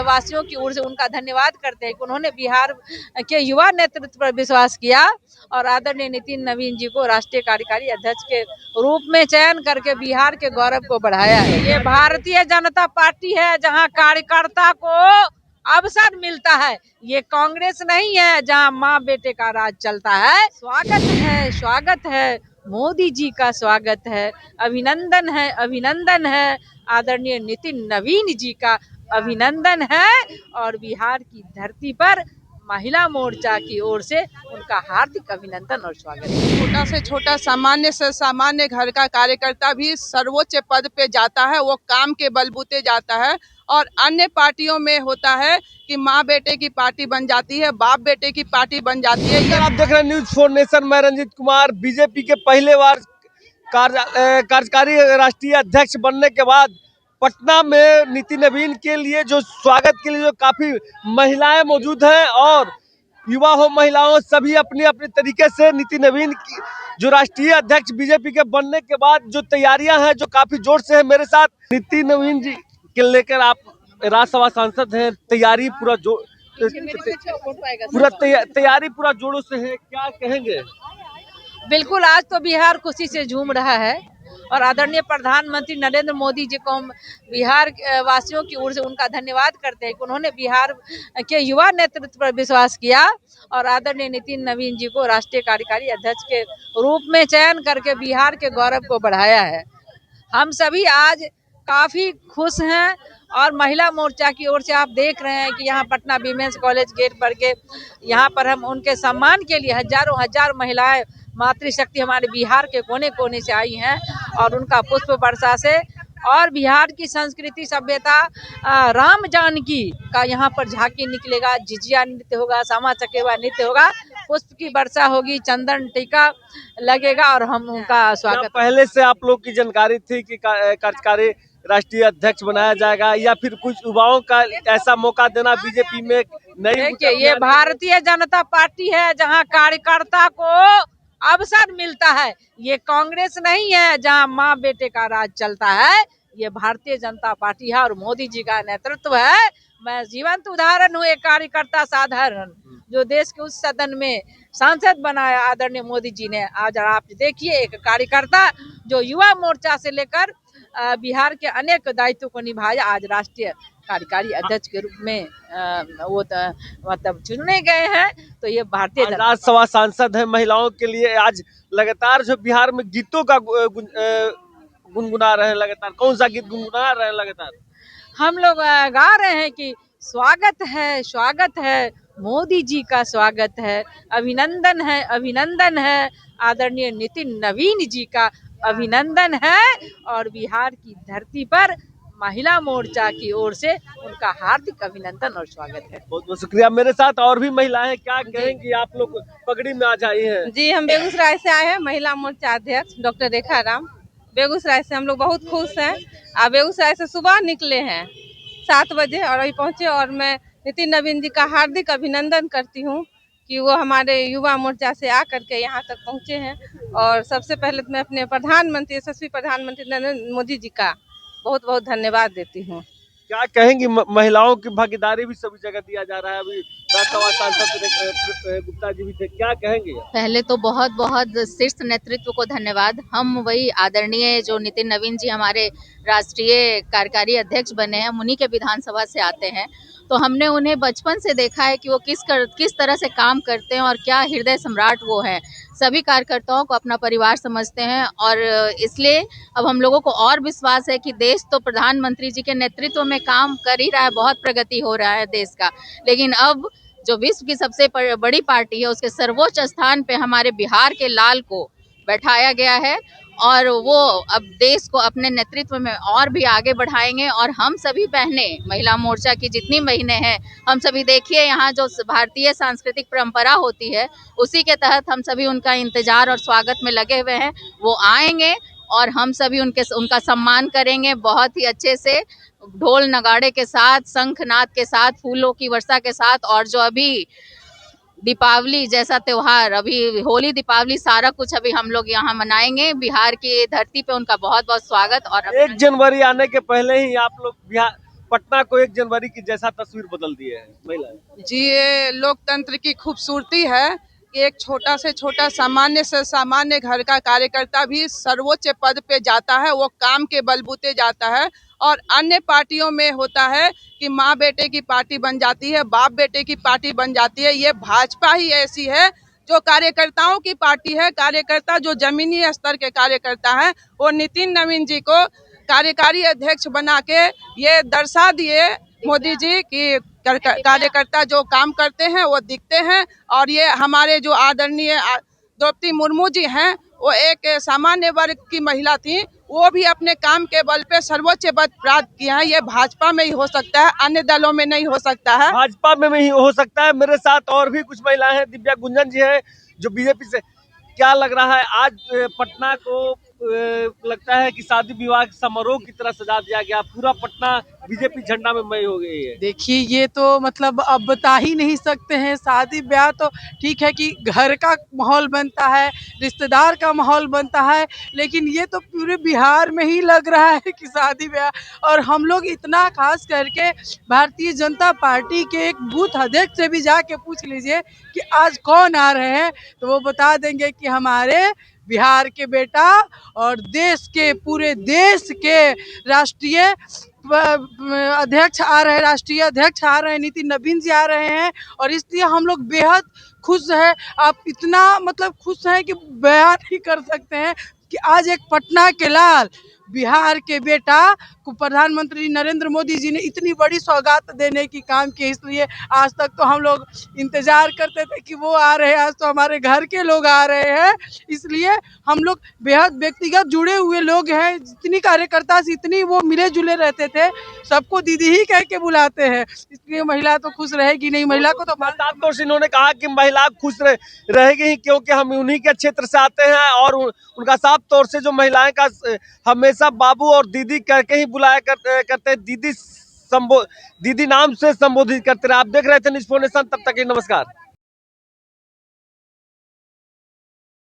वासियों की ओर से उनका धन्यवाद करते हैं कि उन्होंने बिहार के युवा नेतृत्व पर विश्वास किया और आदरणीय नितिन नवीन जी को राष्ट्रीय कार्यकारी अध्यक्ष के रूप में चयन करके बिहार के गौरव को बढ़ाया है। ये भारतीय जनता पार्टी है जहां कार्यकर्ता को अवसर मिलता है। ये कांग्रेस नहीं है जहां माँ बेटे का राज चलता है। स्वागत है मोदी जी का स्वागत है, अभिनंदन है आदरणीय नितिन नवीन जी का अभिनंदन है और बिहार की धरती पर महिला मोर्चा की ओर से उनका हार्दिक अभिनंदन और स्वागत है। छोटा से छोटा सामान्य से सामान्य घर का कार्यकर्ता भी सर्वोच्च पद पे जाता है, वो काम के बलबूते जाता है। और अन्य पार्टियों में होता है कि माँ बेटे की पार्टी बन जाती है, बाप बेटे की पार्टी बन जाती है। आप देख रहे हैं न्यूज़ 4 नेशन। मैं रंजीत कुमार। बीजेपी के पहले बार कार्यकारी राष्ट्रीय अध्यक्ष बनने के बाद पटना में नितिन नवीन के लिए जो स्वागत के लिए जो काफी महिलाएं मौजूद हैं और युवा हो महिलाओं सभी अपने अपने तरीके से नितिन नवीन की जो राष्ट्रीय अध्यक्ष बीजेपी के बनने के बाद जो तैयारियां हैं जो काफी जोर से है। मेरे साथ नितिन नवीन जी के लेकर आप राज्यसभा सांसद हैं, तैयारी पूरा तैयारी पूरा जोरों से है, क्या कहेंगे? बिल्कुल, आज तो बिहार खुशी से झूम रहा है और आदरणीय प्रधानमंत्री नरेंद्र मोदी जी को हम बिहार वासियों की ओर से उनका धन्यवाद करते हैं कि उन्होंने बिहार के युवा नेतृत्व पर विश्वास किया और आदरणीय नितिन नवीन जी को राष्ट्रीय कार्यकारी अध्यक्ष के रूप में चयन करके बिहार के गौरव को बढ़ाया है। हम सभी आज काफी खुश हैं और महिला मोर्चा की ओर से आप देख रहे हैं कि यहाँ पटना वीमेंस कॉलेज गेट पर के यहाँ पर हम उनके सम्मान के लिए हजारों हजार महिलाएं मातृशक्ति हमारे बिहार के कोने कोने से आई हैं और उनका पुष्प वर्षा से और बिहार की संस्कृति सभ्यता राम जानकी का यहाँ पर झांकी निकलेगा, झिझिया नृत्य होगा, सामा चकेवा नृत्य होगा, पुष्प की वर्षा होगी, चंदन टीका लगेगा और हम उनका स्वागत। पहले से आप लोग की जानकारी थी कि कार्यकारी राष्ट्रीय अध्यक्ष बनाया जाएगा या फिर कुछ युवाओं का ऐसा मौका देना बीजेपी में नहीं? देखिए, ये भारतीय जनता पार्टी है जहां कार्यकर्ता को अवसर मिलता है। ये कांग्रेस नहीं है जहां माँ बेटे का राज चलता है। ये भारतीय जनता पार्टी है और मोदी जी का नेतृत्व है। मैं जीवंत उदाहरण हूँ, एक कार्यकर्ता साधारण जो देश के उस सदन में सांसद बनाया आदरणीय मोदी जी ने। आज आप देखिए एक कार्यकर्ता जो युवा मोर्चा से लेकर बिहार के अनेक दायित्वों को निभाया, आज राष्ट्रीय कार्यकारी अध्यक्ष के रूप में वो मतलब चुने गए हैं। तो ये भारतीय राज्यसभा सांसद है महिलाओं के लिए। आज लगातार जो बिहार में गीतों का गुनगुना रहे हैं, लगातार कौन सा गीत गुनगुना रहे हैं? लगातार हम लोग गा रहे हैं कि स्वागत है मोदी जी का स्वागत है, अभिनंदन है आदरणीय नितिन नवीन जी का अभिनंदन है और बिहार की धरती पर महिला मोर्चा की ओर से उनका हार्दिक अभिनंदन और स्वागत है। बहुत बहुत शुक्रिया। मेरे साथ और भी महिलाएं, क्या कहेंगी? आप लोग पगड़ी में आज आई हैं। जी, हम बेगूसराय से आए हैं, महिला मोर्चा अध्यक्ष डॉक्टर रेखा राम। बेगूसराय से हम लोग बहुत खुश हैं। आप बेगूसराय से सुबह निकले हैं 7 बजे और अभी पहुंचे और मैं नितिन नवीन जी का हार्दिक अभिनंदन करती हूं कि वो हमारे युवा मोर्चा से आकर के यहाँ तक पहुंचे हैं। और सबसे पहले मैं अपने प्रधानमंत्री यशस्वी प्रधानमंत्री नरेंद्र मोदी जी का बहुत बहुत धन्यवाद देती हूँ। क्या कहेंगी? महिलाओं की भागीदारी भी सभी जगह दिया जा रहा है। अभी राज्यसभा सांसद गुप्ता जी भी थे, क्या कहेंगे? पहले तो बहुत बहुत शीर्ष नेतृत्व को धन्यवाद। हम वही आदरणीय जो नितिन नवीन जी हमारे राष्ट्रीय कार्यकारी अध्यक्ष बने हैं, उन्हीं के विधानसभा से आते हैं। तो हमने उन्हें बचपन से देखा है कि वो किस तरह से काम करते हैं और क्या हृदय सम्राट वो हैं। सभी कार्यकर्ताओं को अपना परिवार समझते हैं और इसलिए अब हम लोगों को और विश्वास है कि देश तो प्रधानमंत्री जी के नेतृत्व में काम कर ही रहा है, बहुत प्रगति हो रहा है देश का। लेकिन अब जो विश्व की सबसे बड़ी पार्टी है उसके सर्वोच्च स्थान पे हमारे बिहार के लाल को बैठाया गया है और वो अब देश को अपने नेतृत्व में और भी आगे बढ़ाएंगे। और हम सभी बहनें महिला मोर्चा की जितनी बहनें हैं, हम सभी देखिए यहाँ जो भारतीय सांस्कृतिक परंपरा होती है उसी के तहत हम सभी उनका इंतजार और स्वागत में लगे हुए हैं। वो आएंगे और हम सभी उनका सम्मान करेंगे बहुत ही अच्छे से, ढोल नगाड़े के साथ, शंखनाद के साथ, फूलों की वर्षा के साथ। और जो अभी दीपावली जैसा त्योहार, अभी होली दीपावली सारा कुछ अभी हम लोग यहाँ मनाएंगे। बिहार की धरती पे उनका बहुत बहुत स्वागत। और 1 जनवरी आने के पहले ही आप लोग बिहार पटना को 1 जनवरी की जैसा तस्वीर बदल दिए है महिलाएं। जी, ये लोकतंत्र की खूबसूरती है कि एक छोटा से छोटा सामान्य से सामान्य घर का कार्यकर्ता भी सर्वोच्च पद पे जाता है, वो काम के बलबूते जाता है। और अन्य पार्टियों में होता है कि माँ बेटे की पार्टी बन जाती है, बाप बेटे की पार्टी बन जाती है। ये भाजपा ही ऐसी है जो कार्यकर्ताओं की पार्टी है। कार्यकर्ता जो जमीनी स्तर के कार्यकर्ता है, वो नितिन नवीन जी को कार्यकारी अध्यक्ष बना के ये दर्शा दिए मोदी जी की कार्यकर्ता जो काम करते हैं वो दिखते हैं। और ये हमारे जो आदरणीय द्रौपदी मुर्मू जी हैं, वो एक सामान्य वर्ग की महिला थी, वो भी अपने काम के बल पे सर्वोच्च पद प्राप्त किया है। ये भाजपा में ही हो सकता है, अन्य दलों में नहीं हो सकता है। भाजपा में ही हो सकता है। मेरे साथ और भी कुछ महिलाएं हैं। दिव्या गुंजन जी है जो बीजेपी से। क्या लग रहा है आज पटना को लगता है कि शादी विवाह समारोह की तरह सजा दिया गया, पूरा पटना बीजेपी झंडा में मई हो गई है। देखिए, ये तो मतलब अब बता ही नहीं सकते हैं। शादी ब्याह तो ठीक है कि घर का माहौल बनता है, रिश्तेदार का माहौल बनता है, लेकिन ये तो पूरे बिहार में ही लग रहा है कि शादी ब्याह। और हम लोग इतना खास करके भारतीय जनता पार्टी के एक बूथ अध्यक्ष से भी जाके पूछ लीजिए कि आज कौन आ रहे हैं, तो वो बता देंगे कि हमारे बिहार के बेटा और देश के पूरे देश के राष्ट्रीय अध्यक्ष आ रहे हैं, राष्ट्रीय अध्यक्ष आ रहे हैं, नितिन नवीन जी आ रहे हैं। और इसलिए हम लोग बेहद खुश हैं। आप इतना मतलब खुश हैं कि बयान नहीं कर सकते हैं कि आज एक पटना के लाल, बिहार के बेटा को प्रधानमंत्री नरेंद्र मोदी जी ने इतनी बड़ी सौगात देने की काम की। इसलिए आज तक तो हम लोग इंतजार करते थे कि वो आ रहे हैं, आज तो हमारे घर के लोग आ रहे हैं। इसलिए हम लोग बेहद व्यक्तिगत जुड़े हुए लोग हैं। जितनी कार्यकर्ता से इतनी वो मिले जुले रहते थे, सबको दीदी ही कह के बुलाते हैं। इसलिए महिला तो खुश रहेगी नहीं, महिला को तो साफ तौर से इन्होंने कहा कि महिला खुश रहेगी ही, क्योंकि हम उन्हीं के क्षेत्र से आते हैं। और उनका साफ तौर से जो महिलाएं का हमेशा बाबू और दीदी करके ही बुलाया करते हैं, दीदी नाम से संबोधित करते रहे। आप देख रहे थे न्यूज़4नेशन, तब तक नमस्कार।